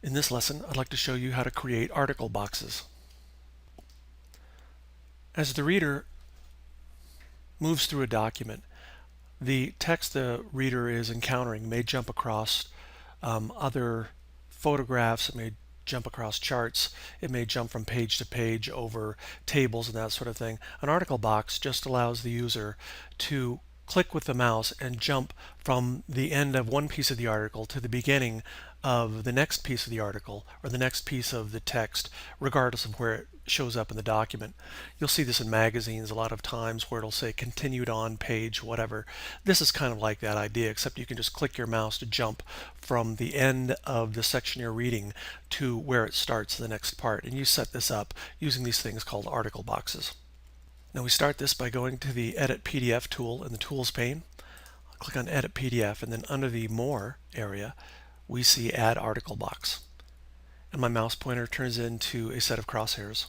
In this lesson, I'd like to show you how to create article boxes. As the reader moves through a document, the text the reader is encountering may jump across other photographs, it may jump across charts, it may jump from page to page over tables and that sort of thing. An article box just allows the user to click with the mouse and jump from the end of one piece of the article to the beginning of the next piece of the article or the next piece of the text, regardless of where it shows up in the document. You'll see this in magazines a lot of times where it'll say continued on page whatever. This is kind of like that idea, except you can just click your mouse to jump from the end of the section you're reading to where it starts the next part. And you set this up using these things called article boxes. Now we start this by going to the Edit PDF tool in the Tools pane. I'll click on Edit PDF, and then under the More area, we see Add Article Box. And my mouse pointer turns into a set of crosshairs.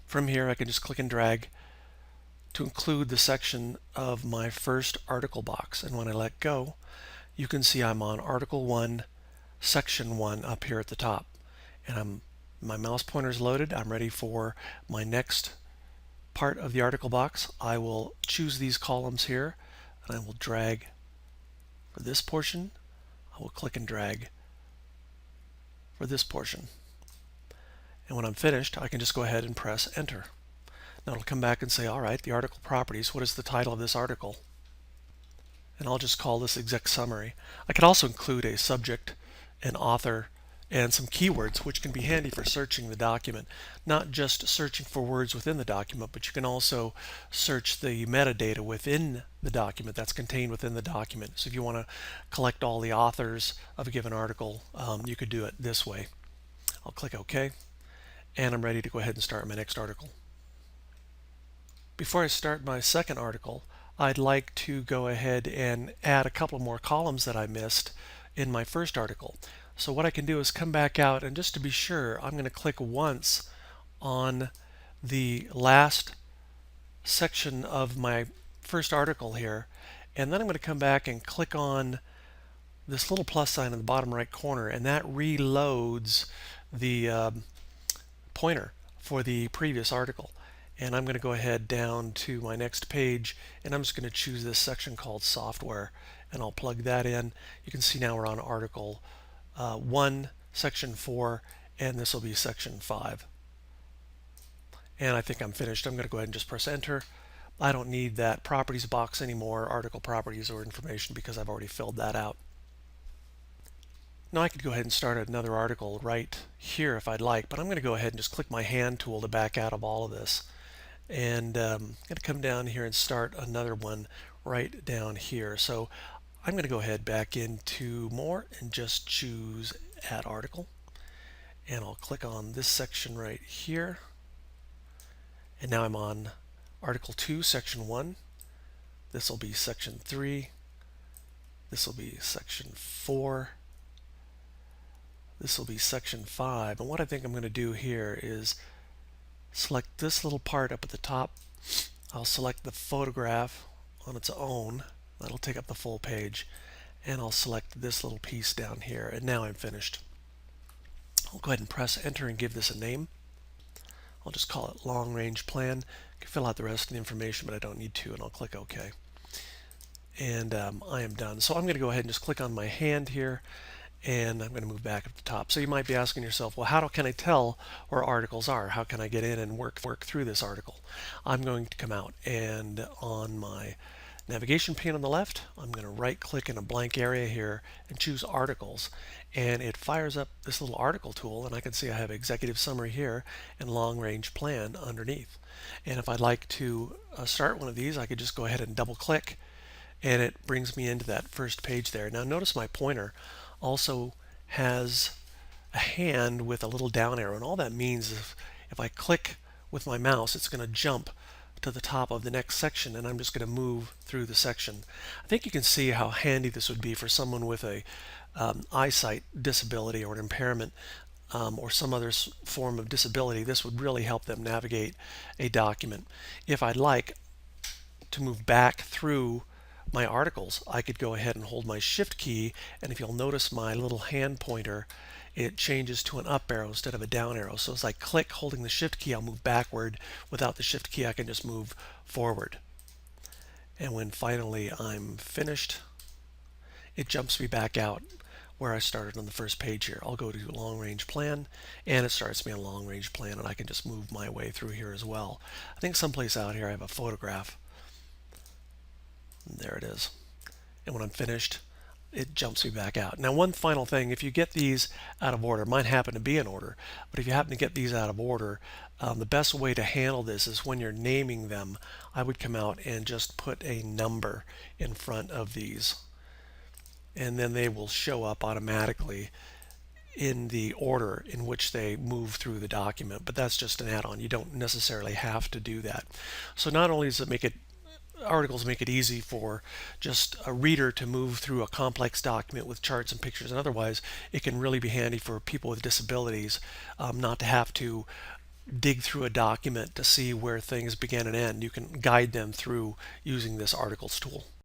From here, I can just click and drag to include the section of my first article box. And when I let go, you can see I'm on Article 1, Section 1 up here at the top. And my mouse pointer is loaded. I'm ready for my next part of the article box. I will choose these columns here, and I will drag for this portion. I will click and drag for this portion. And when I'm finished, I can just go ahead and press Enter. Now it'll come back and say, all right, the article properties, what is the title of this article? And I'll just call this Exec Summary. I could also include a subject, an author, and some keywords, which can be handy for searching the document. Not just searching for words within the document, but you can also search the metadata within the document that's contained within the document. So if you want to collect all the authors of a given article, you could do it this way. I'll click OK, and I'm ready to go ahead and start my next article. Before I start my second article, I'd like to go ahead and add a couple more columns that I missed in my first article. So what I can do is come back out, and just to be sure, I'm going to click once on the last section of my first article here, and then I'm going to come back and click on this little plus sign in the bottom right corner, and that reloads the pointer for the previous article. And I'm going to go ahead down to my next page, and I'm just going to choose this section called Software, and I'll plug that in. You can see now we're on Article 1, Section 4, and this will be Section 5. And I think I'm finished. I'm going to go ahead and just press Enter. I don't need that Properties box anymore, Article Properties or Information, because I've already filled that out. Now I could go ahead and start another article right here if I'd like, but I'm going to go ahead and just click my hand tool to back out of all of this. And I'm going to come down here and start another one right down here. So I'm going to go ahead back into More and just choose Add Article. And I'll click on this section right here. And now I'm on Article 2, Section 1. This will be Section 3. This will be Section 4. This will be Section 5. And what I think I'm going to do here is select this little part up at the top. I'll select the photograph on its own. That'll take up the full page. And I'll select this little piece down here. And now I'm finished. I'll go ahead and press Enter and give this a name. I'll just call it Long Range Plan. I can fill out the rest of the information, but I don't need to, and I'll click OK. And I am done. So I'm going to go ahead and just click on my hand here, and I'm going to move back at the top. So you might be asking yourself, well, how can I tell where articles are? How can I get in and work through this article? I'm going to come out, and on my navigation pane on the left, I'm going to right click in a blank area here and choose Articles, and it fires up this little article tool, and I can see I have Executive Summary here and Long Range Plan underneath. And if I'd like to start one of these, I could just go ahead and double click, and it brings me into that first page there. Now notice my pointer also has a hand with a little down arrow, and all that means is if I click with my mouse, it's going to jump to the top of the next section, and I'm just going to move through the section. I think you can see how handy this would be for someone with a eyesight disability or an impairment or some other form of disability. This would really help them navigate a document. If I'd like to move back through my articles, I could go ahead and hold my shift key, and if you'll notice my little hand pointer, it changes to an up arrow instead of a down arrow. So as I click holding the shift key, I'll move backward. Without the shift key, I can just move forward. And when finally I'm finished, it jumps me back out where I started on the first page here. I'll go to long range plan, and it starts me on long range plan, and I can just move my way through here as well. I think someplace out here I have a photograph. There it is. And when I'm finished, it jumps me back out. Now, one final thing, if you get these out of order, mine happen to be in order, but if you happen to get these out of order, the best way to handle this is when you're naming them, I would come out and just put a number in front of these, and then they will show up automatically in the order in which they move through the document. But that's just an add-on. You don't necessarily have to do that. So not only does it make it articles make it easy for just a reader to move through a complex document with charts and pictures, and otherwise it can really be handy for people with disabilities not to have to dig through a document to see where things begin and end. You can guide them through using this articles tool.